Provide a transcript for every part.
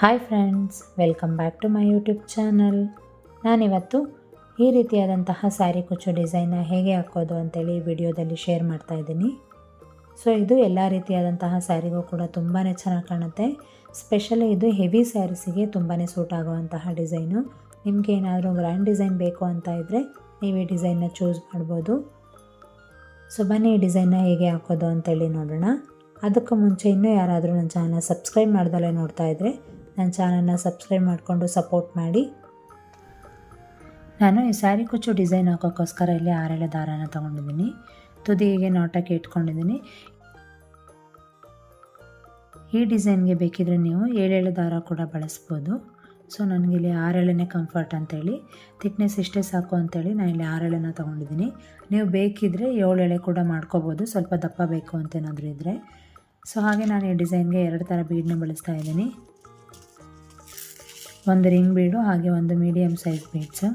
Hi friends, welcome back to my YouTube channel. ನಾನಿವತ್ತು ಈ ರೀತಿಯಾದಂತಹ ಸ್ಯಾರಿ ಕುಚ್ಚು ಡಿಸೈನ್ನ ಹೇಗೆ ಹಾಕೋದು ಅಂತೇಳಿ ವಿಡಿಯೋದಲ್ಲಿ ಶೇರ್ ಮಾಡ್ತಾ ಇದ್ದೀನಿ. ಸೊ ಇದು ಎಲ್ಲ ರೀತಿಯಾದಂತಹ ಸ್ಯಾರಿಗೂ ಕೂಡ ತುಂಬಾ ಚೆನ್ನಾಗಿ ಕಾಣುತ್ತೆ. ಸ್ಪೆಷಲಿ ಇದು ಹೆವಿ ಸ್ಯಾರೀಸಿಗೆ ತುಂಬಾ ಸೂಟ್ ಆಗುವಂತಹ ಡಿಸೈನು. ನಿಮಗೆ ಏನಾದರೂ ಗ್ರ್ಯಾಂಡ್ ಡಿಸೈನ್ ಬೇಕು ಅಂತ ಇದ್ದರೆ ನೀವು ಈ ಡಿಸೈನ್ನ ಚೂಸ್ ಮಾಡ್ಬೋದು. ಸೊ ಬನ್ನಿ ಈ ಡಿಸೈನ್ನ ಹೇಗೆ ಹಾಕೋದು ಅಂತೇಳಿ ನೋಡೋಣ. ಅದಕ್ಕೂ ಮುಂಚೆ ಇನ್ನೂ ಯಾರಾದರೂ ನನ್ನ ಚಾನಲ್ ಸಬ್ಸ್ಕ್ರೈಬ್ ಮಾಡ್ದಲೇ ನೋಡ್ತಾ ಇದ್ದರೆ ನನ್ನ ಚಾನಲ್ನ ಸಬ್ಸ್ಕ್ರೈಬ್ ಮಾಡಿಕೊಂಡು ಸಪೋರ್ಟ್ ಮಾಡಿ. ನಾನು ಈ ಸ್ಯಾರಿ ಕುಚ್ಚು ಡಿಸೈನ್ ಹಾಕೋಕ್ಕೋಸ್ಕರ ಇಲ್ಲಿ 6 ಎಳೆ ದಾರಾನ ತೊಗೊಂಡಿದ್ದೀನಿ. ತುದಿಗೆ ನಾಟಕ್ಕೆ ಇಟ್ಕೊಂಡಿದ್ದೀನಿ. ಈ ಡಿಸೈನ್ಗೆ ಬೇಕಿದ್ರೆ ನೀವು 7 ಎಳೆ ದಾರ ಕೂಡ ಬಳಸ್ಬೋದು. ಸೊ ನನಗಿಲ್ಲಿ 6 ಎಳೆನೇ ಕಂಫರ್ಟ್ ಅಂತೇಳಿ, ಥಿಕ್ನೆಸ್ ಇಷ್ಟೇ ಸಾಕು ಅಂತೇಳಿ ನಾನು ಇಲ್ಲಿ 6 ಎಳೆನ ತೊಗೊಂಡಿದ್ದೀನಿ. ನೀವು ಬೇಕಿದ್ದರೆ 7 ಎಳೆ ಕೂಡ ಮಾಡ್ಕೋಬೋದು, ಸ್ವಲ್ಪ ದಪ್ಪ ಬೇಕು ಅಂತೇನಾದರೂ ಇದ್ದರೆ. ಸೊ ಹಾಗೆ ನಾನು ಈ ಡಿಸೈನ್ಗೆ 2 ಥರ ಬೀಡನ್ನ ಬಳಸ್ತಾ ಇದ್ದೀನಿ. ಒಂದು ರಿಂಗ್ ಬೀಡು ಹಾಗೆ ಒಂದು ಮೀಡಿಯಮ್ ಸೈಜ್ ಬೀಡ್ಸು.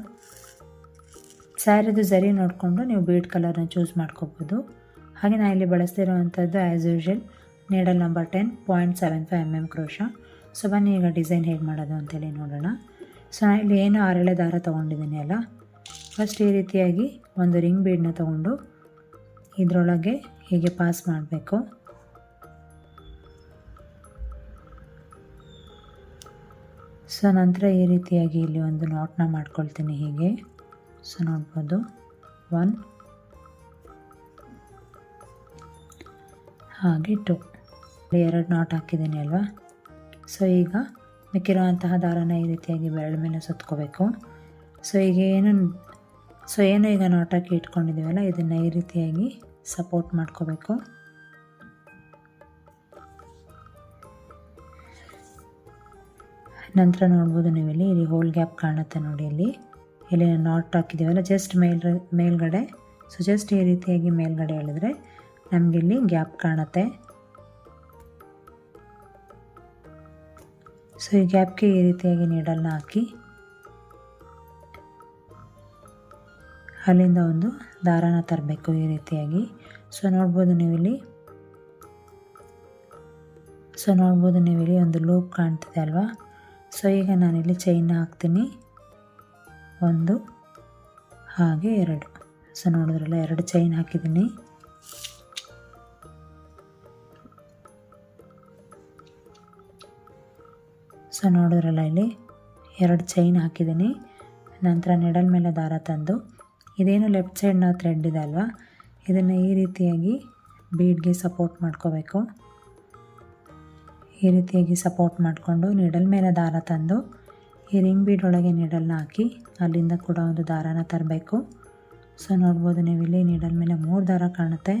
ಸ್ಯಾರಿದು ಜರಿ ನೋಡಿಕೊಂಡು ನೀವು ಬೀಡ್ ಕಲರ್ನ ಚೂಸ್ ಮಾಡ್ಕೋಬೋದು. ಹಾಗೆ ನಾನು ಇಲ್ಲಿ ಬಳಸ್ತಿರೋವಂಥದ್ದು as usual needle number 10 0.75 mm ಕ್ರೋಶ. ಸೊ ಬನ್ನಿ ಈಗ ಡಿಸೈನ್ ಹೇಗೆ ಮಾಡೋದು ಅಂತೇಳಿ ನೋಡೋಣ. ಸೊ ನಾನು ಇಲ್ಲಿ ಏನು 6 ಎಳೆ ದಾರ ತೊಗೊಂಡಿದ್ದೀನಿ ಅಲ್ಲ, ಫಸ್ಟ್ ಈ ರೀತಿಯಾಗಿ ಒಂದು ರಿಂಗ್ ಬೀಡನ್ನ ತೊಗೊಂಡು ಇದರೊಳಗೆ ಹೀಗೆ ಪಾಸ್ ಮಾಡಬೇಕು. ಸೊ ನಂತರ ಈ ರೀತಿಯಾಗಿ ಇಲ್ಲಿ ಒಂದು ನಾಟ್ನ ಮಾಡ್ಕೊಳ್ತೀನಿ ಹೀಗೆ. ಸೊ ನೋಡ್ಬೋದು 1 ಹಾಗೆ 2 2 ನಾಟ್ ಹಾಕಿದ್ದೀನಿ ಅಲ್ವಾ. ಸೊ ಈಗ ಮಿಕ್ಕಿರುವಂತಹ ದಾರನ ಈ ರೀತಿಯಾಗಿ ಬೆರಳ ಮೇಲೆ ಸುತ್ಕೋಬೇಕು. ಸೊ ಏನು ಈಗ ನಾಟಾಕಿ ಇಟ್ಕೊಂಡಿದ್ದೀವಲ್ಲ, ಇದನ್ನು ಈ ರೀತಿಯಾಗಿ ಸಪೋರ್ಟ್ ಮಾಡ್ಕೋಬೇಕು. ನಂತರ ನೋಡ್ಬೋದು ನೀವು ಇಲ್ಲಿ ಹೋಲ್ ಗ್ಯಾಪ್ ಕಾಣುತ್ತೆ ನೋಡಿ. ಇಲ್ಲಿ ನಾಟ್ ಹಾಕಿದ್ದೀವಲ್ಲ ಜಸ್ಟ್ ಮೇಲ್ಗಡೆ. ಸೊ ಜಸ್ಟ್ ಈ ರೀತಿಯಾಗಿ ಮೇಲ್ಗಡೆ ಎಳೆದ್ರೆ ನಮಗಿಲ್ಲಿ ಗ್ಯಾಪ್ ಕಾಣುತ್ತೆ. ಸೊ ಈ ಗ್ಯಾಪ್ಗೆ ಈ ರೀತಿಯಾಗಿ ನೀಡಲ್ನ ಹಾಕಿ ಅಲ್ಲಿಂದ ಒಂದು ದಾರಾನ ತರಬೇಕು ಈ ರೀತಿಯಾಗಿ. ಸೊ ನೋಡ್ಬೋದು ನೀವಿಲ್ಲಿ ಒಂದು ಲೂಪ್ ಕಾಣ್ತಿದೆ ಅಲ್ವಾ. ಸೊ ಈಗ ನಾನಿಲ್ಲಿ ಚೈನ್ನ ಹಾಕ್ತೀನಿ, 1 ಹಾಗೆ 2. ಸೊ ನೋಡಿದ್ರಲ್ಲ 2 ಚೈನ್ ಹಾಕಿದ್ದೀನಿ. ಸೊ ನೋಡಿದ್ರಲ್ಲ ಇಲ್ಲಿ 2 ಚೈನ್ ಹಾಕಿದ್ದೀನಿ. ನಂತರ ನೆಡಲ್ ಮೇಲೆ ದಾರ ತಂದು ಇದೇನು ಲೆಫ್ಟ್ ಸೈಡ್ ನಾವು ಥ್ರೆಡ್ ಇದೆ ಅಲ್ವಾ, ಇದನ್ನು ಈ ರೀತಿಯಾಗಿ ಬೀಡ್ಗೆ ಸಪೋರ್ಟ್ ಮಾಡ್ಕೋಬೇಕು. ಈ ರೀತಿಯಾಗಿ ಸಪೋರ್ಟ್ ಮಾಡಿಕೊಂಡು ನೀಡಲ್ ಮೇಲೆ ದಾರ ತಂದು ಈ ರಿಂಗ್ ಬೀಡ್ ಒಳಗೆ ನೀಡಲ್ನ ಹಾಕಿ ಅಲ್ಲಿಂದ ಕೂಡ ಒಂದು ದಾರಾನ ತರಬೇಕು. ಸೊ ನೋಡ್ಬೋದು ನೀವಿಲ್ಲಿ ನೀಡಲ್ ಮೇಲೆ 3 ದಾರ ಕಾಣುತ್ತೆ.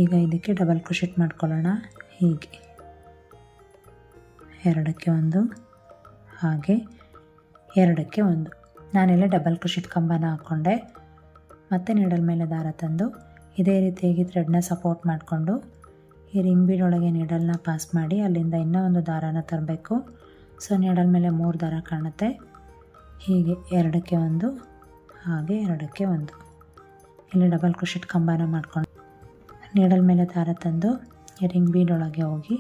ಈಗ ಇದಕ್ಕೆ ಡಬಲ್ ಕ್ರೋಶೆಟ್ ಮಾಡ್ಕೊಳ್ಳೋಣ. ಹೀಗೆ 2ಕ್ಕೆ 1 ಹಾಗೆ 2ಕ್ಕೆ 1. ನಾನೆಲ್ಲ ಡಬಲ್ ಕ್ರೋಶೆಟ್ ಕಂಬನ ಹಾಕ್ಕೊಂಡೆ. ಮತ್ತು ನೀಡಲ್ ಮೇಲೆ ದಾರ ತಂದು ಇದೇ ರೀತಿಯಾಗಿ ಥ್ರೆಡ್ನ ಸಪೋರ್ಟ್ ಮಾಡಿಕೊಂಡು ಈ ರಿಂಗ್ ಬೀಡ್ ಒಳಗೆ ನೀಡಲ್ನ ಪಾಸ್ ಮಾಡಿ ಅಲ್ಲಿಂದ ಇನ್ನೂ ಒಂದು ದಾರಾನ ತರಬೇಕು. ಸೊ ನೀಡಲ್ ಮೇಲೆ 3 ದಾರ ಕಾಣುತ್ತೆ. ಹೀಗೆ 2ಕ್ಕೆ 1 ಹಾಗೆ 2ಕ್ಕೆ 1. ಇಲ್ಲಿ ಡಬಲ್ ಕ್ರೋಶೆಟ್ ಕಂಬನ ಮಾಡ್ಕೊಂಡು ನೀಡಲ್ ಮೇಲೆ ದಾರ ತಂದು ಈ ರಿಂಗ್ ಬೀಡ್ ಒಳಗೆ ಹೋಗಿ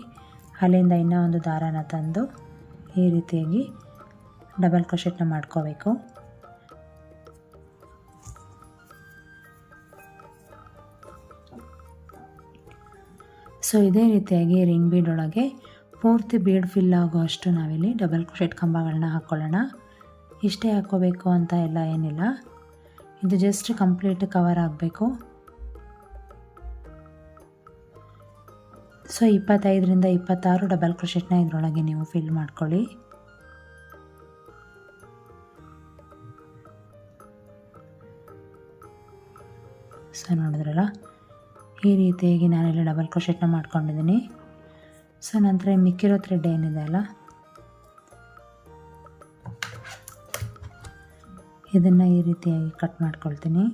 ಅಲ್ಲಿಂದ ಇನ್ನೂ ಒಂದು ದಾರಾನ ತಂದು ಈ ರೀತಿಯಾಗಿ ಡಬಲ್ ಕ್ರೋಶೆಟ್ನ ಮಾಡ್ಕೋಬೇಕು. ಸೊ ಇದೇ ರೀತಿಯಾಗಿ ರಿಂಗ್ ಬೀಡ್ ಒಳಗೆ ಪೂರ್ತಿ ಬೀಡ್ ಫಿಲ್ ಆಗೋ ಅಷ್ಟು ನಾವಿಲ್ಲಿ ಡಬಲ್ ಕ್ರೋಶೆಟ್ ಕಂಬಗಳನ್ನ ಹಾಕ್ಕೊಳ್ಳೋಣ. ಇಷ್ಟೇ ಹಾಕ್ಕೋಬೇಕು ಅಂತ ಎಲ್ಲ ಏನಿಲ್ಲ, ಇದು ಜಸ್ಟ್ ಕಂಪ್ಲೀಟ್ ಕವರ್ ಆಗಬೇಕು. ಸೊ 25ರಿಂದ 26 ಡಬಲ್ ಕ್ರೋಶೆಟ್ನ ಇದರೊಳಗೆ ನೀವು ಫಿಲ್ ಮಾಡ್ಕೊಳ್ಳಿ. ಸೊ ನೋಡಿದ್ರಲ್ಲ ಈ ರೀತಿಯಾಗಿ ನಾನೆಲ್ಲ ಡಬಲ್ ಕ್ರೋಶೆಟ್ನ ಮಾಡ್ಕೊಂಡಿದ್ದೀನಿ. ಸೊ ನಂತರ ಮಿಕ್ಕಿರೋ ಥ್ರೆಡ್ ಏನಿದೆ ಅಲ್ಲ, ಇದನ್ನು ಈ ರೀತಿಯಾಗಿ ಕಟ್ ಮಾಡ್ಕೊಳ್ತೀನಿ.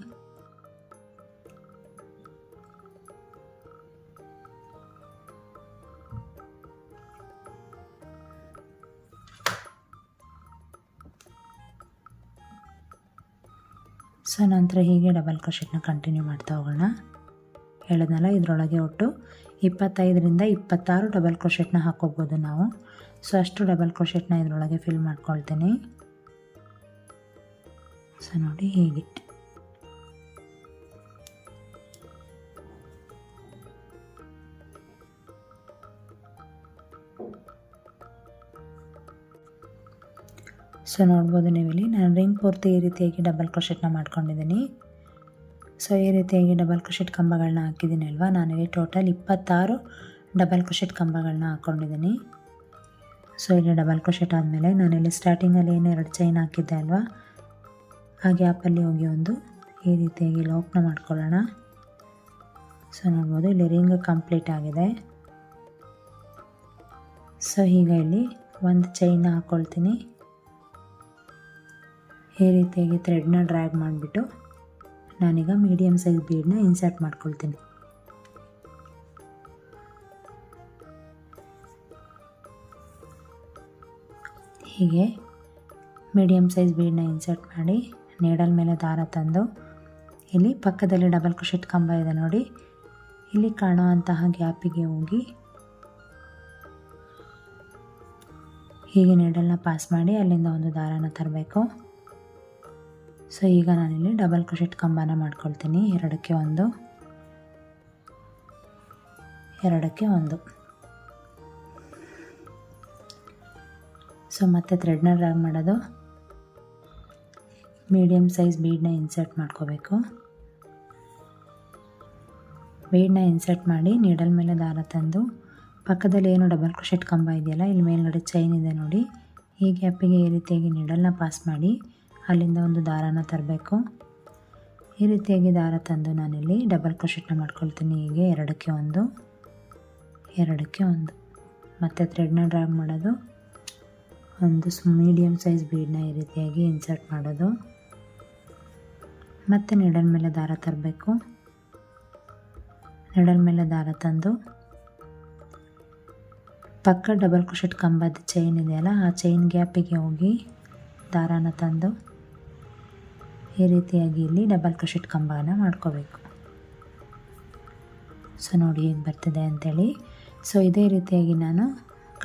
ಸೊ ನಂತರ ಹೀಗೆ ಡಬಲ್ ಕ್ರೋಶೆಟ್ನ ಕಂಟಿನ್ಯೂ ಮಾಡ್ತಾ ಹೋಗೋಣ. ಹೇಳಿದ್ನಲ್ಲ, ಇದರೊಳಗೆ ಒಟ್ಟು 25ರಿಂದ 26 ಡಬಲ್ ಕ್ರೋಶೆಟ್ನ ಹಾಕೋಬೋದು ನಾವು. ಸೊ ಅಷ್ಟು ಡಬಲ್ ಕ್ರೋಶೆಟ್ನ ಇದರೊಳಗೆ ಫಿಲ್ ಮಾಡ್ಕೊಳ್ತೀನಿ. ಸೊ ನೋಡಿ ಹೀಗೆ. ಸೊ ನೋಡ್ಬೋದು ನೀವಿಲ್ಲಿ ನಾನು ರಿಂಗ್ ಪೂರ್ತಿ ಈ ರೀತಿಯಾಗಿ ಡಬಲ್ ಕ್ರೋಶೆಟ್ನ ಮಾಡ್ಕೊಂಡಿದ್ದೀನಿ. ಸೊ ಈ ರೀತಿಯಾಗಿ ಡಬಲ್ ಕ್ರೋಶೆಟ್ ಕಂಬಗಳನ್ನ ಹಾಕಿದ್ದೀನಿ ಅಲ್ವಾ, ನಾನಿಲ್ಲಿ ಟೋಟಲ್ 26 ಡಬಲ್ ಕ್ರೋಶೆಟ್ ಕಂಬಗಳನ್ನ ಹಾಕ್ಕೊಂಡಿದ್ದೀನಿ. ಸೊ ಇಲ್ಲಿ ಡಬಲ್ ಕ್ರೋಶೆಟ್ ಆದಮೇಲೆ ನಾನಿಲ್ಲಿ ಸ್ಟಾರ್ಟಿಂಗಲ್ಲಿ ಏನು 2 ಚೈನ್ ಹಾಕಿದ್ದೆ ಅಲ್ವಾ, ಆ ಗ್ಯಾಪಲ್ಲಿ ಹೋಗಿ ಒಂದು ಈ ರೀತಿಯಾಗಿ ಲಾಕ್ನ ಮಾಡ್ಕೊಳ್ಳೋಣ. ಸೊ ನೋಡ್ಬೋದು ಇಲ್ಲಿ ರಿಂಗ್ ಕಂಪ್ಲೀಟ್ ಆಗಿದೆ. ಸೊ ಈಗ ಇಲ್ಲಿ ಒಂದು ಚೈನ್ನ ಹಾಕ್ಕೊಳ್ತೀನಿ. ಈ ರೀತಿಯಾಗಿ ಥ್ರೆಡ್ನ ಡ್ರ್ಯಾಗ್ ಮಾಡಿಬಿಟ್ಟು ನಾನೀಗ ಮೀಡಿಯಮ್ ಸೈಜ್ ಬೀಡನ್ನ ಇನ್ಸರ್ಟ್ ಮಾಡ್ಕೊಳ್ತೀನಿ. ಹೀಗೆ ಮೀಡಿಯಮ್ ಸೈಜ್ ಬೀಡನ್ನ ಇನ್ಸರ್ಟ್ ಮಾಡಿ ನೀಡಲ್ ಮೇಲೆ ದಾರ ತಂದು ಇಲ್ಲಿ ಪಕ್ಕದಲ್ಲಿ ಡಬಲ್ ಕ್ರೋಶೆಟ್ ಕಂಬ ಇದೆ ನೋಡಿ, ಇಲ್ಲಿ ಕಾಣುವಂತಹ ಗ್ಯಾಪಿಗೆ ಹೋಗಿ ಹೀಗೆ ನೀಡಲ್ನ ಪಾಸ್ ಮಾಡಿ ಅಲ್ಲಿಂದ ಒಂದು ದಾರನ ತರಬೇಕು. ಸೊ ಈಗ ನಾನಿಲ್ಲಿ ಡಬಲ್ ಕ್ರೋಶೆಟ್ ಕಂಬನ ಮಾಡ್ಕೊಳ್ತೀನಿ. 2ಕ್ಕೆ 1, 2ಕ್ಕೆ 1. ಸೊ ಮತ್ತೆ ಥ್ರೆಡ್ನ ಡ್ರ್ಯಾಗ್ ಮಾಡೋದು, ಮೀಡಿಯಮ್ ಸೈಜ್ ಬೀಡನ್ನ ಇನ್ಸರ್ಟ್ ಮಾಡ್ಕೋಬೇಕು. ಬೀಡನ್ನ ಇನ್ಸರ್ಟ್ ಮಾಡಿ ನೀಡಲ್ ಮೇಲೆ ದಾರ ತಂದು ಪಕ್ಕದಲ್ಲಿ ಏನು ಡಬಲ್ ಕ್ರೋಶೆಟ್ ಕಂಬ ಇದೆಯಲ್ಲ, ಇಲ್ಲಿ ಮೇಲ್ಗಡೆ ಚೈನ್ ಇದೆ ನೋಡಿ, ಈ ಗ್ಯಾಪಿಗೆ ಈ ರೀತಿಯಾಗಿ ನೀಡಲ್ನ ಪಾಸ್ ಮಾಡಿ ಅಲ್ಲಿಂದ ಒಂದು ದಾರನ ತರಬೇಕು. ಈ ರೀತಿಯಾಗಿ ದಾರ ತಂದು ನಾನಿಲ್ಲಿ ಡಬಲ್ ಕ್ರೋಶೆಟ್ನ ಮಾಡ್ಕೊಳ್ತೀನಿ. ಹೀಗೆ 2ಕ್ಕೆ 1, 2ಕ್ಕೆ 1. ಮತ್ತು ಥ್ರೆಡ್ನ ಡ್ರ್ಯಾಗ್ ಮಾಡೋದು, ಒಂದು ಮೀಡಿಯಮ್ ಸೈಜ್ ಬೀಡನ್ನ ಈ ರೀತಿಯಾಗಿ ಇನ್ಸರ್ಟ್ ಮಾಡೋದು, ಮತ್ತು ನೀಡಲ್ ಮೇಲೆ ದಾರ ತರಬೇಕು. ನೀಡಲ್ ಮೇಲೆ ದಾರ ತಂದು ಪಕ್ಕ ಡಬಲ್ ಕ್ರೋಶೆಟ್ ಕಂಬದ ಚೈನ್ ಇದೆಯಲ್ಲ, ಆ ಚೈನ್ ಗ್ಯಾಪಿಗೆ ಹೋಗಿ ದಾರಾನ ತಂದು ಈ ರೀತಿಯಾಗಿ ಇಲ್ಲಿ ಡಬಲ್ ಕ್ರೋಶೆಟ್ ಕಂಬನ ಮಾಡ್ಕೋಬೇಕು. ಸೊ ನೋಡಿ ಹೇಗೆ ಬರ್ತಿದೆ ಅಂಥೇಳಿ. ಸೊ ಇದೇ ರೀತಿಯಾಗಿ ನಾನು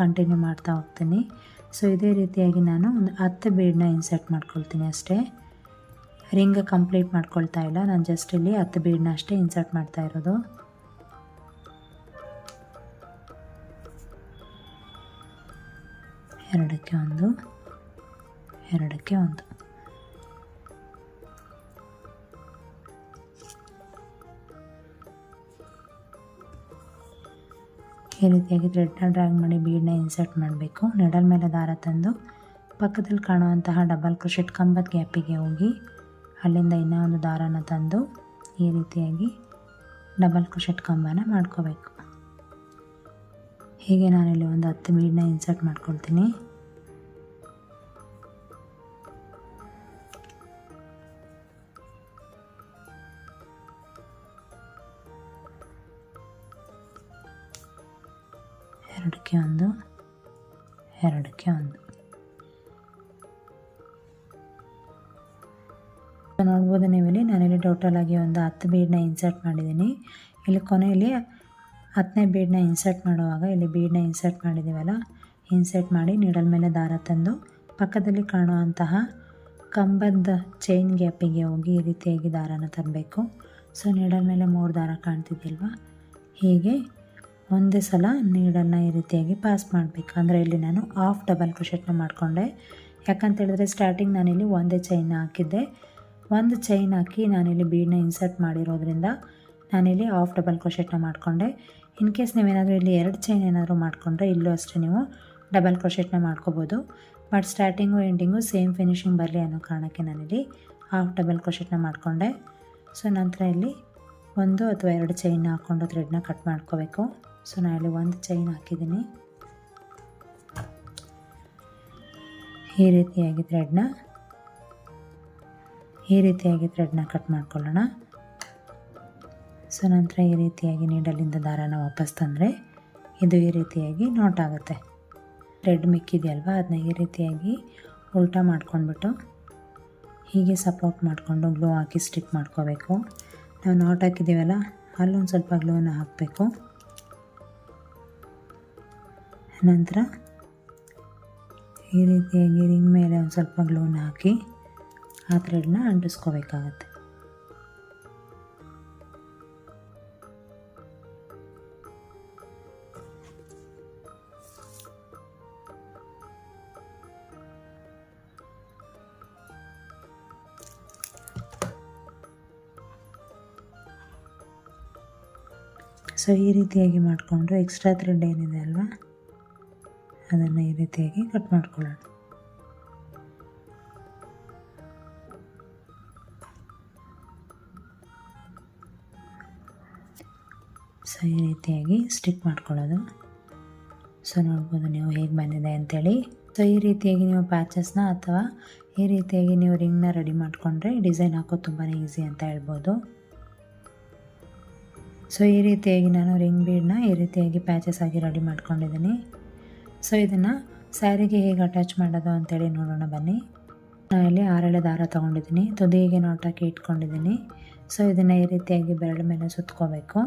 ಕಂಟಿನ್ಯೂ ಮಾಡ್ತಾ ಹೋಗ್ತೀನಿ. ಸೊ ಇದೇ ರೀತಿಯಾಗಿ ನಾನು ಒಂದು 10 ಬೀಡನ್ನ ಇನ್ಸರ್ಟ್ ಮಾಡ್ಕೊಳ್ತೀನಿ ಅಷ್ಟೇ. ರಿಂಗ್ ಕಂಪ್ಲೀಟ್ ಮಾಡ್ಕೊಳ್ತಾ ಇಲ್ಲ, ನಾನು ಜಸ್ಟ್ ಇಲ್ಲಿ 10 ಬೀಡನ್ನ ಅಷ್ಟೇ ಇನ್ಸರ್ಟ್ ಮಾಡ್ತಾ ಇರೋದು. ಎರಡಕ್ಕೆ 1, 2ಕ್ಕೆ 1. ಈ ರೀತಿಯಾಗಿ ಥ್ರೆಡ್ನ ಡ್ರ್ಯಾಗ್ ಮಾಡಿ ಬೀಡನ್ನ ಇನ್ಸರ್ಟ್ ಮಾಡಬೇಕು. ನೀಡಲ್ ಮೇಲೆ ದಾರ ತಂದು ಪಕ್ಕದಲ್ಲಿ ಕಾಣುವಂತಹ ಡಬಲ್ ಕ್ರೋಶೆಟ್ ಕಂಬದ ಗ್ಯಾಪಿಗೆ ಹೋಗಿ ಅಲ್ಲಿಂದ ಇನ್ನೂ ಒಂದು ದಾರನ ತಂದು ಈ ರೀತಿಯಾಗಿ ಡಬಲ್ ಕ್ರೋಶೆಟ್ ಕಂಬನ ಮಾಡ್ಕೋಬೇಕು. ಹೀಗೆ ನಾನಿಲ್ಲಿ ಒಂದು 10 ಬೀಡನ್ನ ಇನ್ಸರ್ಟ್ ಮಾಡ್ಕೊಳ್ತೀನಿ. ಎರಡಕ್ಕೆ 1, 2ಕ್ಕೆ 1. ನೋಡ್ಬೋದು ನೀವಿಲ್ಲಿ ನಾನಿಲ್ಲಿ ಟೋಟಲಾಗಿ ಒಂದು 10 ಬೀಡನ್ನ ಇನ್ಸರ್ಟ್ ಮಾಡಿದ್ದೀನಿ. ಇಲ್ಲಿ ಕೊನೆಯಲ್ಲಿ 10ನೇ ಬೀಡನ್ನ ಇನ್ಸರ್ಟ್ ಮಾಡುವಾಗ ಇಲ್ಲಿ ಬೀಡನ್ನ ಇನ್ಸರ್ಟ್ ಮಾಡಿದ್ದೀವಲ್ಲ, ಇನ್ಸರ್ಟ್ ಮಾಡಿ ನೀಡಲ್ ಮೇಲೆ ದಾರ ತಂದು ಪಕ್ಕದಲ್ಲಿ ಕಾಣುವಂತಹ ಕಂಬದ ಚೈನ್ ಗ್ಯಾಪಿಗೆ ಹೋಗಿ ಈ ರೀತಿಯಾಗಿ ದಾರನ ತರಬೇಕು. ಸೊ ನೀಡಲ್ ಮೇಲೆ 3 ದಾರ ಕಾಣ್ತಿದ್ಯಲ್ವ, ಹೀಗೆ ಒಂದೇ ಸಲ ನೀಡಲ್ನ ಈ ರೀತಿಯಾಗಿ ಪಾಸ್ ಮಾಡಬೇಕು. ಅಂದರೆ ಇಲ್ಲಿ ನಾನು ಹಾಫ್ ಡಬಲ್ ಕ್ರೋಶೆಟ್ನ ಮಾಡಿಕೊಂಡೆ. ಯಾಕಂತ ಹೇಳಿದ್ರೆ ಸ್ಟಾರ್ಟಿಂಗ್ ನಾನಿಲ್ಲಿ ಒಂದೇ ಚೈನ್ನ ಹಾಕಿದ್ದೆ, ಒಂದು ಚೈನ್ ಹಾಕಿ ನಾನಿಲ್ಲಿ ಬೀಡನ್ನ ಇನ್ಸರ್ಟ್ ಮಾಡಿರೋದ್ರಿಂದ ನಾನಿಲ್ಲಿ ಹಾಫ್ ಡಬಲ್ ಕ್ರೋಶೆಟ್ನ ಮಾಡಿಕೊಂಡೆ. ಇನ್ ಕೇಸ್ ನೀವೇನಾದರೂ ಇಲ್ಲಿ 2 ಚೈನ್ ಏನಾದರೂ ಮಾಡಿಕೊಂಡ್ರೆ ಇಲ್ಲೂ ಅಷ್ಟೇ ನೀವು ಡಬಲ್ ಕ್ರೋಶೆಟ್ನ ಮಾಡ್ಕೋಬೋದು. But starting ending same finishing ಬರಲಿ ಅನ್ನೋ ಕಾರಣಕ್ಕೆ ನಾನಿಲ್ಲಿ ಹಾಫ್ ಡಬಲ್ ಕ್ರೋಶೆಟ್ನ ಮಾಡಿಕೊಂಡೆ. ಸೊ ನಂತರ ಇಲ್ಲಿ 1 ಅಥವಾ 2 ಚೈನ್ನ ಹಾಕ್ಕೊಂಡು ಥ್ರೆಡ್ನ ಕಟ್ ಮಾಡ್ಕೋಬೇಕು. ಸೊ ನಾನು ಇಲ್ಲಿ 1 ಚೈನ್ ಹಾಕಿದ್ದೀನಿ. ಈ ರೀತಿಯಾಗಿ ಥ್ರೆಡ್ನ ಕಟ್ ಮಾಡ್ಕೊಳ್ಳೋಣ. ಸೊ ನಂತರ ಈ ರೀತಿಯಾಗಿ ನೀಡಲಿಂದ ದಾರನ ವಾಪಸ್ ತಂದರೆ ಇದು ಈ ರೀತಿಯಾಗಿ ನಾಟ್ ಆಗುತ್ತೆ. ಥ್ರೆಡ್ ಮಿಕ್ಕಿದೆಯಲ್ವ, ಅದನ್ನ ಈ ರೀತಿಯಾಗಿ ಉಲ್ಟಾ ಮಾಡ್ಕೊಂಡ್ಬಿಟ್ಟು ಹೀಗೆ ಸಪೋರ್ಟ್ ಮಾಡಿಕೊಂಡು ಗ್ಲೂ ಹಾಕಿ ಸ್ಟಿಕ್ ಮಾಡ್ಕೋಬೇಕು. ನಾವು ನಾಟ್ ಹಾಕಿದ್ದೀವಲ್ಲ ಅಲ್ಲೊಂದು ಸ್ವಲ್ಪ ಗ್ಲೂನ ಹಾಕಬೇಕು. ನಂತರ ಈ ರೀತಿಯಾಗಿ ರಿಂಗ್ ಮೇಲೆ ಒಂದು ಸ್ವಲ್ಪ ಗ್ಲೂನ ಹಾಕಿ ಆ ಥ್ರೆಡ್ನ ಅಂಟಿಸ್ಕೋಬೇಕಾಗತ್ತೆ. ಸೊ ಈ ರೀತಿಯಾಗಿ ಮಾಡಿಕೊಂಡು ಎಕ್ಸ್ಟ್ರಾ ಥ್ರೆಡ್ ಏನಿದೆ ಅಲ್ವಾ ಅದನ್ನು ಈ ರೀತಿಯಾಗಿ ಕಟ್ ಮಾಡ್ಕೊಳ್ಳೋಣ. ಸೊ ಈ ರೀತಿಯಾಗಿ ಸ್ಟಿಕ್ ಮಾಡ್ಕೊಳ್ಳೋದು. ಸೊ ನೋಡ್ಬೋದು ನೀವು ಹೇಗೆ ಬಂದಿದೆ ಅಂಥೇಳಿ. ಸೊ ಈ ರೀತಿಯಾಗಿ ನೀವು ಪ್ಯಾಚಸ್ನ ಅಥವಾ ಈ ರೀತಿಯಾಗಿ ನೀವು ರಿಂಗ್ನ ರೆಡಿ ಮಾಡಿಕೊಂಡ್ರೆ ಡಿಸೈನ್ ಹಾಕೋದು ತುಂಬಾ ಈಸಿ ಅಂತ ಹೇಳ್ಬೋದು. ಸೊ ಈ ರೀತಿಯಾಗಿ ನಾನು ರಿಂಗ್ ಬೀಡನ್ನ ಈ ರೀತಿಯಾಗಿ ಪ್ಯಾಚಸ್ ಆಗಿ ರೆಡಿ ಮಾಡ್ಕೊಂಡಿದ್ದೀನಿ. ಸೊ ಇದನ್ನು ಸ್ಯಾರಿಗೆ ಹೇಗೆ ಅಟ್ಯಾಚ್ ಮಾಡೋದು ಅಂತೇಳಿ ನೋಡೋಣ ಬನ್ನಿ. ನಾನು ಇಲ್ಲಿ 6 ಎಳೆ ದಾರ ತೊಗೊಂಡಿದ್ದೀನಿ, ತುದಿಗೆ ನಾಟ್ ಹಾಕಿ ಇಟ್ಕೊಂಡಿದ್ದೀನಿ. ಸೊ ಇದನ್ನು ಈ ರೀತಿಯಾಗಿ ಬೆರಳ ಮೇಲೆ ಸುತ್ಕೋಬೇಕು.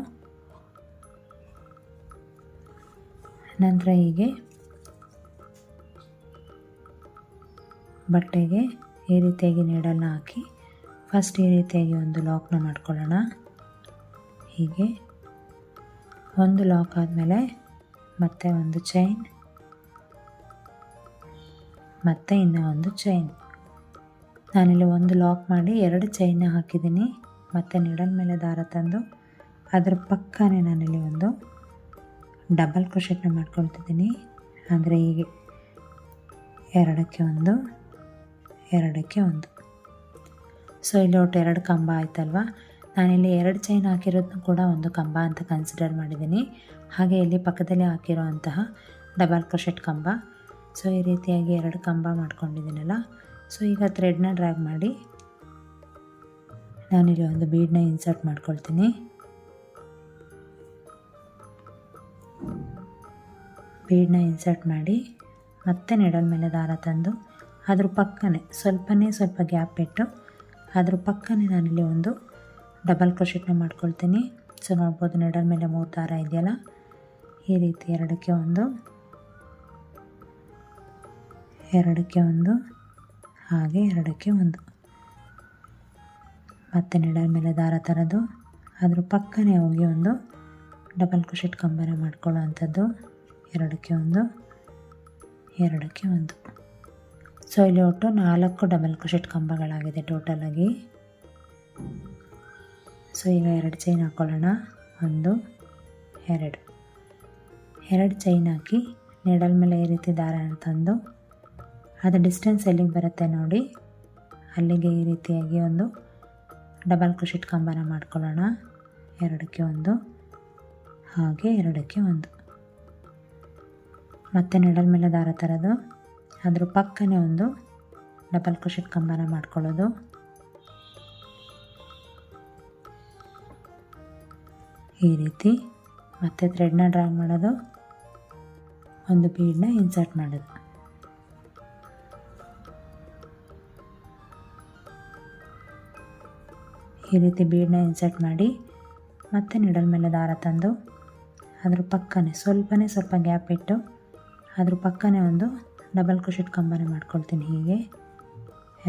ನಂತರ ಹೀಗೆ ಬಟ್ಟೆಗೆ ಈ ರೀತಿಯಾಗಿ ನೀಡಲ್ನ ಹಾಕಿ ಫಸ್ಟ್ ಈ ರೀತಿಯಾಗಿ ಒಂದು ಲಾಕ್ನ ಮಾಡ್ಕೊಳ್ಳೋಣ. ಹೀಗೆ ಒಂದು ಲಾಕ್ ಆದಮೇಲೆ ಮತ್ತೆ ಒಂದು ಚೈನ್, ಮತ್ತು ಇನ್ನೂ ಒಂದು ಚೈನ್. ನಾನಿಲ್ಲಿ ಒಂದು ಲಾಕ್ ಮಾಡಿ 2 ಚೈನ್ನ ಹಾಕಿದ್ದೀನಿ. ಮತ್ತು ನೀಡಲ್ ಮೇಲೆ ದಾರ ತಂದು ಅದರ ಪಕ್ಕನೇ ನಾನಿಲ್ಲಿ ಒಂದು ಡಬಲ್ ಕ್ರೋಶೆಟ್ನ ಮಾಡ್ಕೊಳ್ತಿದ್ದೀನಿ. ಅಂದರೆ ಹೀಗೆ 2ಕ್ಕೆ 1 2ಕ್ಕೆ 1. ಸೊ ಇಲ್ಲಿ ಒಟ್ಟು 2 ಕಂಬ ಆಯ್ತಲ್ವ. ನಾನಿಲ್ಲಿ 2 ಚೈನ್ ಹಾಕಿರೋದನ್ನು ಕೂಡ ಒಂದು ಕಂಬ ಅಂತ ಕನ್ಸಿಡರ್ ಮಾಡಿದ್ದೀನಿ. ಹಾಗೆ ಇಲ್ಲಿ ಪಕ್ಕದಲ್ಲಿ ಹಾಕಿರೋವಂತಹ ಡಬಲ್ ಕ್ರೋಶೆಟ್ ಕಂಬ. ಸೊ ಈ ರೀತಿಯಾಗಿ 2 ಕಂಬ ಮಾಡ್ಕೊಂಡಿದ್ದೀನಲ್ಲ. ಸೊ ಈಗ ಥ್ರೆಡ್ನ ಡ್ರ್ಯಾಗ್ ಮಾಡಿ ನಾನಿಲ್ಲಿ ಒಂದು ಬೀಡನ್ನ ಇನ್ಸರ್ಟ್ ಮಾಡ್ಕೊಳ್ತೀನಿ. ಬೀಡನ್ನ ಇನ್ಸರ್ಟ್ ಮಾಡಿ ಮತ್ತೆ ನೀಡಲ್ ಮೇಲೆ ದಾರ ತಂದು ಅದ್ರ ಪಕ್ಕನೇ ಸ್ವಲ್ಪ ಗ್ಯಾಪ್ ಇಟ್ಟು ಅದ್ರ ಪಕ್ಕನೇ ನಾನಿಲ್ಲಿ ಒಂದು ಡಬಲ್ ಕ್ರೋಶೆಟ್ನ ಮಾಡ್ಕೊಳ್ತೀನಿ. ಸೊ ನೋಡ್ಬೋದು ನೀಡಲ್ ಮೇಲೆ 3 ದಾರ ಇದೆಯಲ್ಲ, ಈ ರೀತಿ 2ಕ್ಕೆ 1 2ಕ್ಕೆ 1 ಹಾಗೆ 2ಕ್ಕೆ 1. ಮತ್ತು ನೀಡಲ್ ಮೇಲೆ ದಾರ ತರೋದು ಅದ್ರ ಪಕ್ಕನೇ ಹೋಗಿ ಒಂದು ಡಬಲ್ ಕ್ರೋಶೆಟ್ ಕಂಬನ ಮಾಡ್ಕೊಳ್ಳೋ ಅಂಥದ್ದು. 2ಕ್ಕೆ 1 2ಕ್ಕೆ 1. ಸೊ ಇಲ್ಲಿ ಒಟ್ಟು 4 ಡಬಲ್ ಕ್ರೋಶೆಟ್ ಕಂಬಗಳಾಗಿದೆ ಟೋಟಲಾಗಿ. ಸೊ ಈಗ 2 ಚೈನ್ ಹಾಕ್ಕೊಳ್ಳೋಣ. 1 2 ಚೈನ್ ಹಾಕಿ ನೀಡಲ್ ಮೇಲೆ ಈ ರೀತಿ ದಾರನ ತಂದು ಅದು ಡಿಸ್ಟೆನ್ಸ್ ಎಲ್ಲಿಗೆ ಬರುತ್ತೆ ನೋಡಿ ಅಲ್ಲಿಗೆ ಈ ರೀತಿಯಾಗಿ ಒಂದು ಡಬಲ್ ಕ್ರೋಶೆಟ್ ಕಂಬನ ಮಾಡ್ಕೊಳ್ಳೋಣ. 2ಕ್ಕೆ 1 ಹಾಗೆ 2ಕ್ಕೆ 1. ಮತ್ತು ನೀಡಲ್ ಮೇಲೆ ದಾರ ತರೋದು ಅದ್ರ ಪಕ್ಕನೇ ಒಂದು ಡಬಲ್ ಕ್ರೋಶೆಟ್ ಕಂಬನ ಮಾಡ್ಕೊಳ್ಳೋದು. ಈ ರೀತಿ ಮತ್ತೆ ಥ್ರೆಡ್ನ ಡ್ರ್ಯಾಗ್ ಮಾಡೋದು, ಒಂದು ಬೀಡನ್ನ ಇನ್ಸರ್ಟ್ ಮಾಡೋದು. ಈ ರೀತಿ ಬೀಡನ್ನ ಇನ್ಸರ್ಟ್ ಮಾಡಿ ಮತ್ತೆ ನೀಡಲ್ ಮೇಲೆ ದಾರ ತಂದು ಅದ್ರ ಪಕ್ಕನೇ ಸ್ವಲ್ಪ ಗ್ಯಾಪ್ ಇಟ್ಟು ಅದ್ರ ಪಕ್ಕನೇ ಒಂದು ಡಬಲ್ ಕ್ರೋಶೆಟ್ ಕಂಬನ ಮಾಡ್ಕೊಳ್ತೀನಿ. ಹೀಗೆ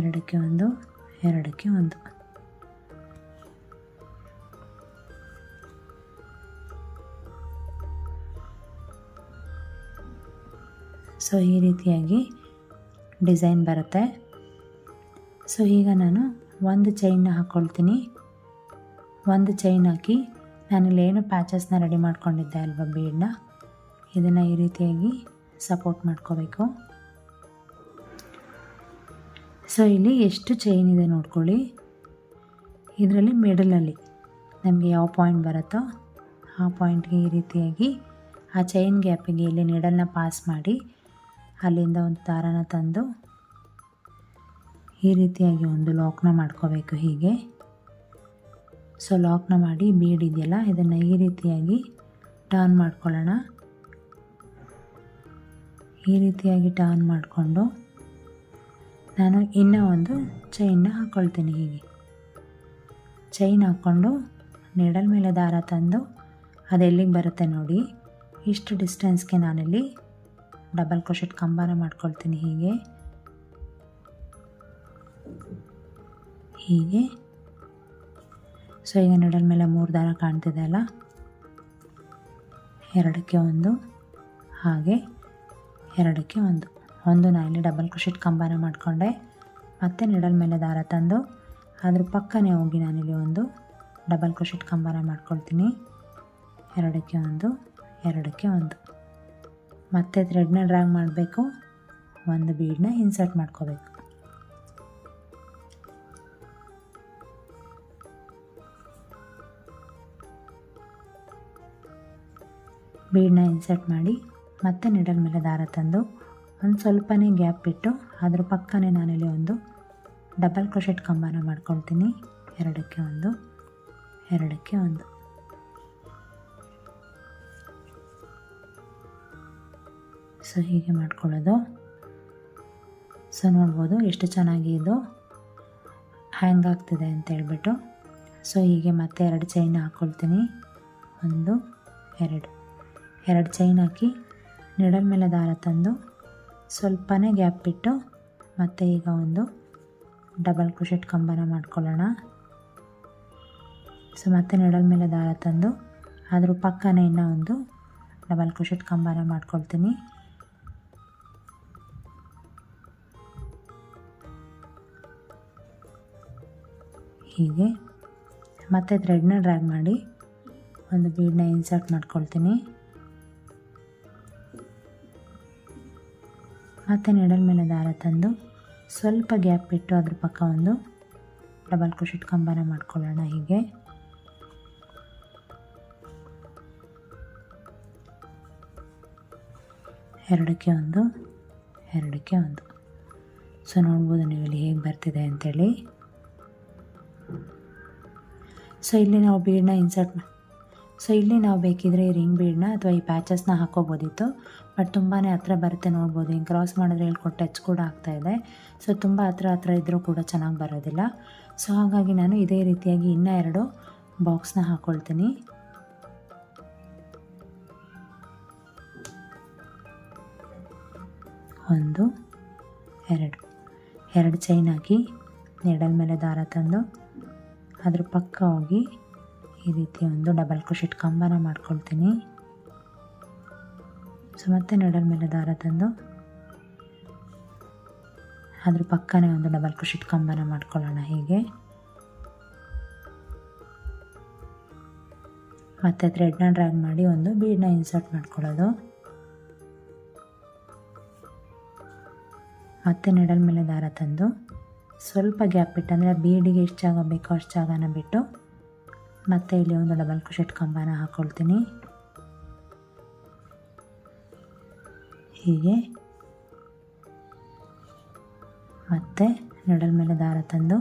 2ಕ್ಕೆ 1 2ಕ್ಕೆ 1. ಸೊ ಈ ರೀತಿಯಾಗಿ ಡಿಸೈನ್ ಬರುತ್ತೆ. ಸೊ ಈಗ ನಾನು ಒಂದು ಚೈನ್ನ ಹಾಕ್ಕೊಳ್ತೀನಿ. ಒಂದು ಚೈನ್ ಹಾಕಿ ನಾನಿಲ್ಲಿ ಏನು ಪ್ಯಾಚಸ್ನ ರೆಡಿ ಮಾಡ್ಕೊಂಡಿದ್ದೆ ಅಲ್ವಾ ಬೀಡನ್ನ, ಇದನ್ನು ಈ ರೀತಿಯಾಗಿ ಸಪೋರ್ಟ್ ಮಾಡ್ಕೋಬೇಕು. ಸೊ ಇಲ್ಲಿ ಎಷ್ಟು ಚೈನ್ ಇದೆ ನೋಡ್ಕೊಳ್ಳಿ. ಇದರಲ್ಲಿ ಮಿಡಲಲ್ಲಿ ನಮಗೆ ಯಾವ ಪಾಯಿಂಟ್ ಬರುತ್ತೋ ಆ ಪಾಯಿಂಟ್ಗೆ ಈ ರೀತಿಯಾಗಿ ಆ ಚೈನ್ ಗ್ಯಾಪಿಗೆ ಇಲ್ಲಿ ನೀಡಲ್ನ ಪಾಸ್ ಮಾಡಿ ಅಲ್ಲಿಂದ ಒಂದು ದಾರನ ತಂದು ಈ ರೀತಿಯಾಗಿ ಒಂದು ಲಾಕ್ನ ಮಾಡ್ಕೋಬೇಕು. ಹೀಗೆ ಸೊ ಲಾಕ್ನ ಮಾಡಿ ಬೀಡ್ ಇದೆಯಲ್ಲ ಇದನ್ನು ಈ ರೀತಿಯಾಗಿ ಟರ್ನ್ ಮಾಡ್ಕೊಳ್ಳೋಣ. ಈ ರೀತಿಯಾಗಿ ಟರ್ನ್ ಮಾಡಿಕೊಂಡು ನಾನು ಇನ್ನೂ ಒಂದು ಚೈನ್ನ ಹಾಕ್ಕೊಳ್ತೀನಿ. ಹೀಗೆ ಚೈನ್ ಹಾಕ್ಕೊಂಡು ನೀಡಲ್ ಮೇಲೆ ದಾರ ತಂದು ಅದೆಲ್ಲಿಗೆ ಬರುತ್ತೆ ನೋಡಿ ಇಷ್ಟು ಡಿಸ್ಟೆನ್ಸ್ಗೆ ನಾನಿಲ್ಲಿ ಡಬಲ್ ಕ್ರೋಶೆಟ್ ಕಂಬನ ಮಾಡ್ಕೊಳ್ತೀನಿ. ಹೀಗೆ ಸೊ ಈಗ ನೀಡಲ್ ಮೇಲೆ 3 ದಾರ ಕಾಣ್ತಿದೆ ಅಲ್ಲ, 2ಕ್ಕೆ 1 ಹಾಗೆ 2ಕ್ಕೆ 1 ನಾನಿಲ್ಲಿ ಡಬಲ್ ಕ್ರೋಶೆಟ್ ಕಂಬನ ಮಾಡಿಕೊಂಡೆ. ಮತ್ತೆ ನೀಡಲ್ ಮೇಲೆ ದಾರ ತಂದು ಅದ್ರ ಪಕ್ಕನೇ ಹೋಗಿ ನಾನಿಲ್ಲಿ ಒಂದು ಡಬಲ್ ಕ್ರೋಶೆಟ್ ಕಂಬನ ಮಾಡ್ಕೊಳ್ತೀನಿ. 2ಕ್ಕೆ 1 2ಕ್ಕೆ 1 ಮತ್ತೆ ಥ್ರೆಡ್ನ ಡ್ರ್ಯಾಗ್ ಮಾಡಬೇಕು, ಒಂದು ಬೀಡನ್ನ ಇನ್ಸರ್ಟ್ ಮಾಡ್ಕೋಬೇಕು. ಬೀಡನ್ನ ಇನ್ಸರ್ಟ್ ಮಾಡಿ ಮತ್ತೆ ನೀಡಲ್ ಮೇಲೆ ದಾರ ತಂದು ಒಂದು ಸ್ವಲ್ಪನೇ ಗ್ಯಾಪ್ ಬಿಟ್ಟು ಅದ್ರ ಪಕ್ಕನೇ ನಾನಿಲ್ಲಿ ಒಂದು ಡಬಲ್ ಕ್ರೋಶೆಟ್ ಕಂಬನ ಮಾಡ್ಕೊಳ್ತೀನಿ. 2ಕ್ಕೆ 1 2ಕ್ಕೆ 1 ಸೊ ಹೀಗೆ ಮಾಡ್ಕೊಳ್ಳೋದು. ಸೊ ನೋಡ್ಬೋದು ಎಷ್ಟು ಚೆನ್ನಾಗಿ ಇದು ಹ್ಯಾಂಗ್ ಆಗ್ತಿದೆ ಅಂತ ಹೇಳ್ಬಿಟ್ಟು. ಸೊ ಹೀಗೆ ಮತ್ತೆ 2 ಚೈನ್ ಹಾಕ್ಕೊಳ್ತೀನಿ. 1 2 ಚೈನ್ ಹಾಕಿ ನೀಡಲ್ ಮೇಲೆ ದಾರ ತಂದು ಸ್ವಲ್ಪನೇ ಗ್ಯಾಪ್ ಬಿಟ್ಟು ಮತ್ತೆ ಈಗ ಒಂದು ಡಬಲ್ ಕ್ರೋಶೆಟ್ ಕಂಬನ ಮಾಡ್ಕೊಳ್ಳೋಣ. ಸೊ ಮತ್ತೆ ನೀಡಲ್ ಮೇಲೆ ದಾರ ತಂದು ಅದ್ರ ಪಕ್ಕನೇ ಇನ್ನೂ ಒಂದು ಡಬಲ್ ಕ್ರೋಶೆಟ್ ಕಂಬನ ಮಾಡ್ಕೊಳ್ತೀನಿ. ಹೀಗೆ ಮತ್ತೆ ಥ್ರೆಡ್ನ ಡ್ರ್ಯಾಗ್ ಮಾಡಿ ಒಂದು ಬೀಡನ್ನ ಇನ್ಸರ್ಟ್ ಮಾಡ್ಕೊಳ್ತೀನಿ. ಮತ್ತು ನೀಡಲ್ ಮೇಲೆ ದಾರ ತಂದು ಸ್ವಲ್ಪ ಗ್ಯಾಪ್ ಬಿಟ್ಟು ಅದ್ರ ಪಕ್ಕ ಒಂದು ಡಬಲ್ ಕ್ರೋಶೆಟ್ ಕಂಬನ ಮಾಡ್ಕೊಳ್ಳೋಣ. ಹೀಗೆ ಎರಡಕ್ಕೆ 1 2ಕ್ಕೆ 1 ಸೊ ನೋಡ್ಬೋದು ನೀವು ಇಲ್ಲಿ ಹೇಗೆ ಬರ್ತಿದೆ ಅಂಥೇಳಿ. ಸೊ ಇಲ್ಲಿ ನಾವು ಬೀಡನ್ನ ಇಲ್ಲಿ ನಾವು ಬೇಕಿದ್ರೆ ಈ ರಿಂಗ್ ಬೀಡನ್ನ ಅಥವಾ ಈ ಪ್ಯಾಚಸ್ನ ಹಾಕೋಬೋದಿತ್ತು, ಬಟ್ ತುಂಬಾ ಹತ್ರ ಬರುತ್ತೆ. ನೋಡ್ಬೋದು ಹಿಂಗೆ ಕ್ರಾಸ್ ಮಾಡಿದ್ರೆ ಹೇಳ್ಕೊಟ್ಟು ಟಚ್ ಕೂಡ ಆಗ್ತಾಯಿದೆ. ಸೊ ತುಂಬ ಹತ್ರ ಇದ್ದರೂ ಕೂಡ ಚೆನ್ನಾಗಿ ಬರೋದಿಲ್ಲ. ಸೊ ಹಾಗಾಗಿ ನಾನು ಇದೇ ರೀತಿಯಾಗಿ ಇನ್ನೂ 2 ಬಾಕ್ಸ್ನ ಹಾಕ್ಕೊಳ್ತೀನಿ. ಒಂದು 2 ಚೈನ್ ಹಾಕಿ ನೀಡಲ್ ಮೇಲೆ ದಾರ ತಂದು ಅದ್ರ ಪಕ್ಕ ಹೋಗಿ ಈ ರೀತಿ ಒಂದು ಡಬಲ್ ಕ್ರೋಶೆಟ್ ಕಂಬನ ಮಾಡ್ಕೊಳ್ತೀನಿ. ಸೊ ಮತ್ತೆ ನೀಡಲ್ ಮೇಲೆ ದಾರ ತಂದು ಅದ್ರ ಪಕ್ಕನೇ ಒಂದು ಡಬಲ್ ಕ್ರೋಶೆಟ್ ಕಂಬನ ಮಾಡ್ಕೊಳ್ಳೋಣ. ಹೀಗೆ ಮತ್ತೆ ಥ್ರೆಡ್ನ ಡ್ರ್ಯಾಗ್ ಮಾಡಿ ಒಂದು ಬೀಡನ್ನ ಇನ್ಸರ್ಟ್ ಮಾಡ್ಕೊಳ್ಳೋದು. ಮತ್ತೆ ನೀಡಲ್ ಮೇಲೆ ದಾರ ತಂದು ಸ್ವಲ್ಪ ಗ್ಯಾಪ್ ಬಿಟ್ಟು, ಅಂದರೆ ಬೀಡಿಗೆ ಎಷ್ಟು ಜಾಗ ಬೇಕೋ ಅಷ್ಟು ಜಾಗನ ಬಿಟ್ಟು ಮತ್ತೆ ಇಲ್ಲಿ ಒಂದು ಡಬಲ್ ಕ್ರೋಶೆಟ್ ಕಂಬನ ಹಾಕ್ಕೊಳ್ತೀನಿ. ಹೀಗೆ ಮತ್ತೆ ನೀಡಲ್ ಮೇಲೆ ದಾರ ತಂದು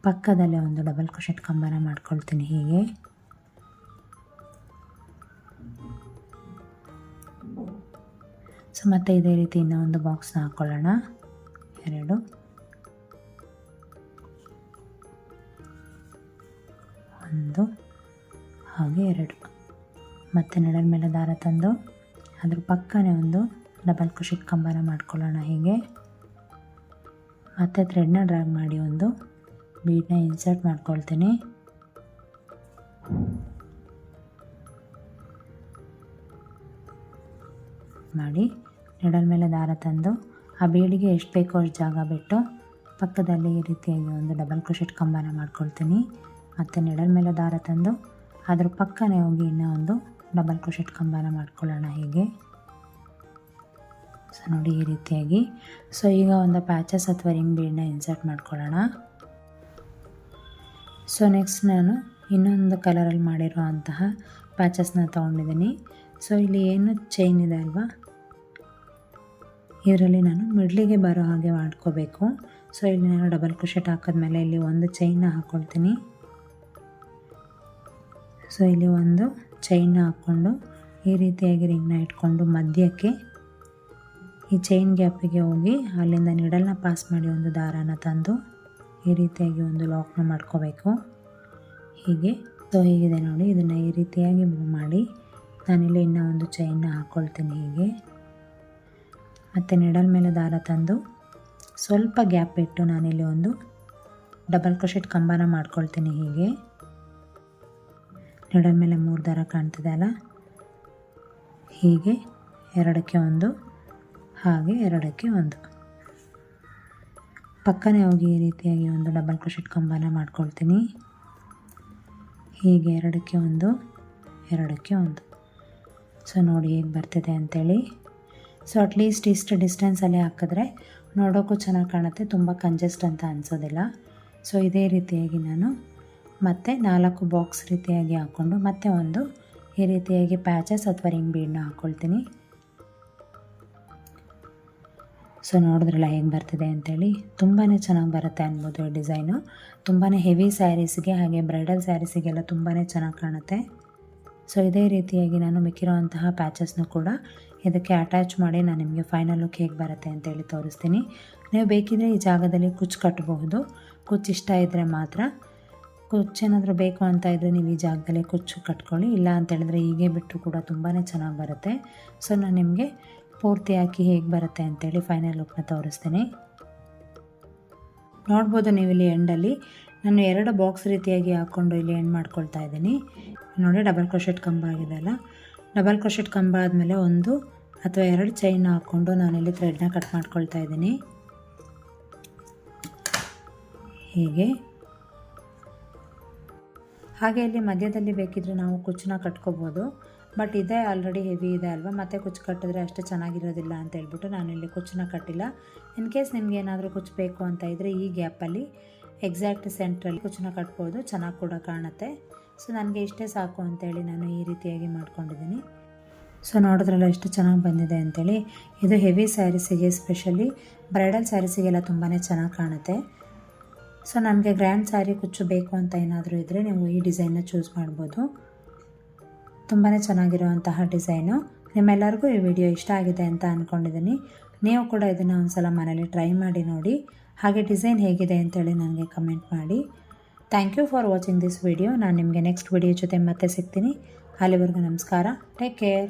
ಪಕ್ಕದಲ್ಲೇ ಒಂದು ಡಬಲ್ ಕ್ರೋಶೆಟ್ ಕಂಬನ ಮಾಡ್ಕೊಳ್ತೀನಿ. ಹೀಗೆ ಸೊ ಮತ್ತೆ ಇದೇ ರೀತಿ ಇನ್ನೂ ಒಂದು ಬಾಕ್ಸ್ನ ಹಾಕ್ಕೊಳ್ಳೋಣ. 2 1 ಹಾಗೆ 2 ಮತ್ತೆ ನೀಡಲ್ ಮೇಲೆ ದಾರ ತಂದು ಅದ್ರ ಪಕ್ಕನೇ ಒಂದು ಡಬಲ್ ಕ್ರೋಶೆಟ್ ಕಂಬನ ಮಾಡ್ಕೊಳ್ಳೋಣ. ಹೀಗೆ ಮತ್ತೆ ಥ್ರೆಡ್ನ ಡ್ರ್ಯಾಗ್ ಮಾಡಿ ಒಂದು ಬೀಡನ್ನ ಇನ್ಸರ್ಟ್ ಮಾಡ್ಕೊಳ್ತೀನಿ. ಮಾಡಿ ನೀಡಲ್ ಮೇಲೆ ದಾರ ತಂದು ಆ ಬೀಡಿಗೆ ಎಷ್ಟು ಬೇಕೋ ಅಷ್ಟು ಜಾಗ ಬಿಟ್ಟು ಪಕ್ಕದಲ್ಲಿ ಈ ರೀತಿಯಾಗಿ ಒಂದು ಡಬಲ್ ಕ್ರೋಶೆಟ್ ಕಂಬನ ಮಾಡ್ಕೊಳ್ತೀನಿ. ಮತ್ತು ನೀಡಲ್ ಮೇಲೆ ದಾರ ತಂದು ಅದ್ರ ಪಕ್ಕನೇ ಹೋಗಿ ಇನ್ನೂ ಒಂದು ಡಬಲ್ ಕ್ರೋಶೆಟ್ ಕಂಬನ ಮಾಡ್ಕೊಳ್ಳೋಣ. ಹೀಗೆ ಸೊ ನೋಡಿ ಈ ರೀತಿಯಾಗಿ. ಸೊ ಈಗ ಒಂದು ಪ್ಯಾಚಸ್ ಅಥವಾ ರಿಂಗ್ ಬೀಡನ್ನ ಇನ್ಸರ್ಟ್ ಮಾಡ್ಕೊಳ್ಳೋಣ. ಸೊ ನೆಕ್ಸ್ಟ್ ನಾನು ಇನ್ನೊಂದು ಕಲರಲ್ಲಿ ಮಾಡಿರೋ ಅಂತಹ ಪ್ಯಾಚಸ್ನ ತೊಗೊಂಡಿದ್ದೀನಿ. ಸೊ ಇಲ್ಲಿ ಏನು ಚೈನ್ ಇದೆ ಅಲ್ವಾ, ಇದರಲ್ಲಿ ನಾನು ಮಿಡ್ಲಿಗೆ ಬರೋ ಹಾಗೆ ಮಾಡ್ಕೋಬೇಕು. ಸೊ ಇಲ್ಲಿ ನಾನು ಡಬಲ್ ಕ್ರೋಶೆಟ್ ಹಾಕಿದ್ಮೇಲೆ ಇಲ್ಲಿ ಒಂದು ಚೈನ್ನ ಹಾಕ್ಕೊಳ್ತೀನಿ. ಸೊ ಇಲ್ಲಿ ಒಂದು ಚೈನ್ನ ಹಾಕ್ಕೊಂಡು ಈ ರೀತಿಯಾಗಿ ರಿಂಗ್ನ ಇಟ್ಕೊಂಡು ಮಧ್ಯಕ್ಕೆ ಈ ಚೈನ್ ಗ್ಯಾಪಿಗೆ ಹೋಗಿ ಅಲ್ಲಿಂದ ನೀಡಲ್ನ ಪಾಸ್ ಮಾಡಿ ಒಂದು ದಾರಾನ ತಂದು ಈ ರೀತಿಯಾಗಿ ಒಂದು ಲಾಕ್ನ ಮಾಡ್ಕೋಬೇಕು. ಹೀಗೆ. ಸೊ ಹೀಗಿದೆ ನೋಡಿ, ಇದನ್ನು ಈ ರೀತಿಯಾಗಿ ಮೂವ್ ಮಾಡಿ ನಾನಿಲ್ಲಿ ಇನ್ನೂ ಒಂದು ಚೈನ್ನ ಹಾಕ್ಕೊಳ್ತೀನಿ ಹೀಗೆ. ಮತ್ತು ನೀಡಲ್ ಮೇಲೆ ದಾರ ತಂದು ಸ್ವಲ್ಪ ಗ್ಯಾಪ್ ಇಟ್ಟು ನಾನಿಲ್ಲಿ ಒಂದು ಡಬಲ್ ಕ್ರೋಶೆಟ್ ಕಂಬನ ಮಾಡ್ಕೊಳ್ತೀನಿ ಹೀಗೆ. ನೀಡಲ್ ಮೇಲೆ 3 ದಾರ ಕಾಣ್ತಿದೆ ಅಲ್ಲ, ಹೀಗೆ 2ಕ್ಕೆ 1 ಹಾಗೆ 2ಕ್ಕೆ 1 ಪಕ್ಕನೇ ಹೋಗಿ ಈ ರೀತಿಯಾಗಿ ಒಂದು ಡಬಲ್ ಕ್ರೋಶೆಟ್ ಕಂಬನ ಮಾಡ್ಕೊಳ್ತೀನಿ ಹೀಗೆ. 2ಕ್ಕೆ 1 2ಕ್ಕೆ 1. ಸೊ ನೋಡಿ ಹೇಗೆ ಬರ್ತಿದೆ ಅಂಥೇಳಿ. ಸೊ ಅಟ್ಲೀಸ್ಟ್ ಇಷ್ಟು ಡಿಸ್ಟೆನ್ಸಲ್ಲಿ ಹಾಕಿದ್ರೆ ನೋಡೋಕ್ಕೂ ಚೆನ್ನಾಗಿ ಕಾಣುತ್ತೆ, ತುಂಬ ಕಂಜೆಸ್ಟ್ ಅಂತ ಅನಿಸೋದಿಲ್ಲ. ಸೊ ಇದೇ ರೀತಿಯಾಗಿ ನಾನು ಮತ್ತೆ 4 ಬಾಕ್ಸ್ ರೀತಿಯಾಗಿ ಹಾಕ್ಕೊಂಡು ಮತ್ತೆ ಒಂದು ಈ ರೀತಿಯಾಗಿ ಪ್ಯಾಚಸ್ ಅಥವಾ ರಿಂಗ್ ಬೀಡನ್ನ ಹಾಕ್ಕೊಳ್ತೀನಿ. ಸೊ ನೋಡಿದ್ರಲ್ಲ ಹೇಗೆ ಬರ್ತಿದೆ ಅಂಥೇಳಿ, ತುಂಬಾ ಚೆನ್ನಾಗಿ ಬರುತ್ತೆ ಅನ್ಬೋದು ಈ ಡಿಸೈನು. ತುಂಬಾ ಹೆವಿ ಸ್ಯಾರೀಸ್ಗೆ ಹಾಗೆ ಬ್ರೈಡಲ್ ಸ್ಯಾರೀಸಿಗೆಲ್ಲ ತುಂಬಾ ಚೆನ್ನಾಗಿ ಕಾಣುತ್ತೆ. ಸೊ ಇದೇ ರೀತಿಯಾಗಿ ನಾನು ಮಿಕ್ಕಿರೋಂತಹ ಪ್ಯಾಚಸ್ನ ಕೂಡ ಇದಕ್ಕೆ ಅಟ್ಯಾಚ್ ಮಾಡಿ ನಾನು ನಿಮಗೆ ಫೈನಲ್ ಲುಕ್ ಹೇಗೆ ಬರುತ್ತೆ ಅಂತೇಳಿ ತೋರಿಸ್ತೀನಿ. ನೀವು ಬೇಕಿದ್ದರೆ ಈ ಜಾಗದಲ್ಲಿ ಕುಚ್ಚು ಕಟ್ಟಬಹುದು. ಕುಚ್ಚು ಇಷ್ಟ ಇದ್ದರೆ ಮಾತ್ರ, ಕುಚ್ಚೇನಾದರೂ ಬೇಕು ಅಂತ ಇದ್ದರೆ ನೀವು ಈ ಜಾಗದಲ್ಲೇ ಕುಚ್ಚು ಕಟ್ಕೊಳ್ಳಿ. ಇಲ್ಲ ಅಂತೇಳಿದ್ರೆ ಹೀಗೆ ಬಿಟ್ಟರು ಕೂಡ ತುಂಬಾ ಚೆನ್ನಾಗಿ ಬರುತ್ತೆ. ಸೊ ನಾನು ನಿಮಗೆ ಪೂರ್ತಿ ಹಾಕಿ ಹೇಗೆ ಬರುತ್ತೆ ಅಂತೇಳಿ ಫೈನಲ್ ಲುಕ್ನ ತೋರಿಸ್ತೀನಿ. ನೋಡ್ಬೋದು ನೀವು ಇಲ್ಲಿ ಎಂಡಲ್ಲಿ ನಾನು 2 ಬಾಕ್ಸ್ ರೀತಿಯಾಗಿ ಹಾಕ್ಕೊಂಡು ಇಲ್ಲಿ ಎಂಡ್ ಮಾಡ್ಕೊಳ್ತಾ ಇದ್ದೀನಿ ನೋಡಿ. ಡಬಲ್ ಕ್ರೋಶೆಟ್ ಕಂಬ ಆಗಿದೆ ಅಲ್ಲ, ಡಬಲ್ ಕ್ರೋಶೆಟ್ ಕಂಬ ಆದಮೇಲೆ 1 ಅಥವಾ 2 ಚೈನ್ ಹಾಕ್ಕೊಂಡು ನಾನಿಲ್ಲಿ ಥ್ರೆಡ್ನ ಕಟ್ ಮಾಡ್ಕೊಳ್ತಾ ಇದ್ದೀನಿ ಹೀಗೆ. ಹಾಗೆ ಇಲ್ಲಿ ಮಧ್ಯದಲ್ಲಿ ಬೇಕಿದ್ರೆ ನಾವು ಕುಚ್ಚನ್ನ ಕಟ್ಕೋಬೋದು, ಬಟ್ ಇದೇ ಆಲ್ರೆಡಿ ಹೆವಿ ಇದೆ ಅಲ್ವಾ, ಮತ್ತೆ ಕುಚ್ಚು ಕಟ್ಟಿದ್ರೆ ಅಷ್ಟು ಚೆನ್ನಾಗಿರೋದಿಲ್ಲ ಅಂತ ಹೇಳ್ಬಿಟ್ಟು ನಾನಿಲ್ಲಿ ಕುಚ್ಚನ್ನ ಕಟ್ಟಿಲ್ಲ. ಇನ್ ಕೇಸ್ ನಿಮ್ಗೆ ಏನಾದರೂ ಕುಚ್ಚು ಬೇಕು ಅಂತ ಇದ್ದರೆ ಈ ಗ್ಯಾಪಲ್ಲಿ ಎಕ್ಸಾಕ್ಟ್ ಸೆಂಟ್ರಲ್ಲಿ ಕುಚ್ಚನ್ನ ಕಟ್ಬೋದು, ಚೆನ್ನಾಗಿ ಕೂಡ ಕಾಣುತ್ತೆ. ಸೊ ನನಗೆ ಇಷ್ಟೇ ಸಾಕು ಅಂತೇಳಿ ನಾನು ಈ ರೀತಿಯಾಗಿ ಮಾಡ್ಕೊಂಡಿದ್ದೀನಿ. ಸೊ ನೋಡಿದ್ರಲ್ಲ ಎಷ್ಟು ಚೆನ್ನಾಗಿ ಬಂದಿದೆ ಅಂಥೇಳಿ. ಇದು ಹೆವಿ ಸ್ಯಾರೀಸಿಗೆ, ಎಸ್ಪೆಷಲಿ ಬ್ರೈಡಲ್ ಸ್ಯಾರೀಸಿಗೆಲ್ಲ ತುಂಬಾ ಚೆನ್ನಾಗಿ ಕಾಣುತ್ತೆ. ಸೊ ನನಗೆ ಗ್ರ್ಯಾಂಡ್ ಸ್ಯಾರಿ ಕುಚ್ಚು ಬೇಕು ಅಂತ ಏನಾದರೂ ಇದ್ದರೆ ನೀವು ಈ ಡಿಸೈನ್ನ ಚೂಸ್ ಮಾಡ್ಬೋದು. ತುಂಬಾ ಚೆನ್ನಾಗಿರುವಂತಹ ಡಿಸೈನು. ನಿಮ್ಮೆಲ್ಲರಿಗೂ ಈ ವಿಡಿಯೋ ಇಷ್ಟ ಆಗಿದೆ ಅಂತ ಅಂದ್ಕೊಂಡಿದ್ದೀನಿ. ನೀವು ಕೂಡ ಇದನ್ನು ಒಂದು ಸಲ ಮನೇಲಿ ಟ್ರೈ ಮಾಡಿ ನೋಡಿ. ಹಾಗೆ ಡಿಸೈನ್ ಹೇಗಿದೆ ಅಂತೇಳಿ ನನಗೆ ಕಮೆಂಟ್ ಮಾಡಿ. Thank you for watching this video. ನಾನು ನಿಮಗೆ ನೆಕ್ಸ್ಟ್ ವಿಡಿಯೋ ಜೊತೆ ಮತ್ತೆ ಸಿಗ್ತೀನಿ. ಅಲ್ಲಿವರೆಗೂ ನಮಸ್ಕಾರ. Take care.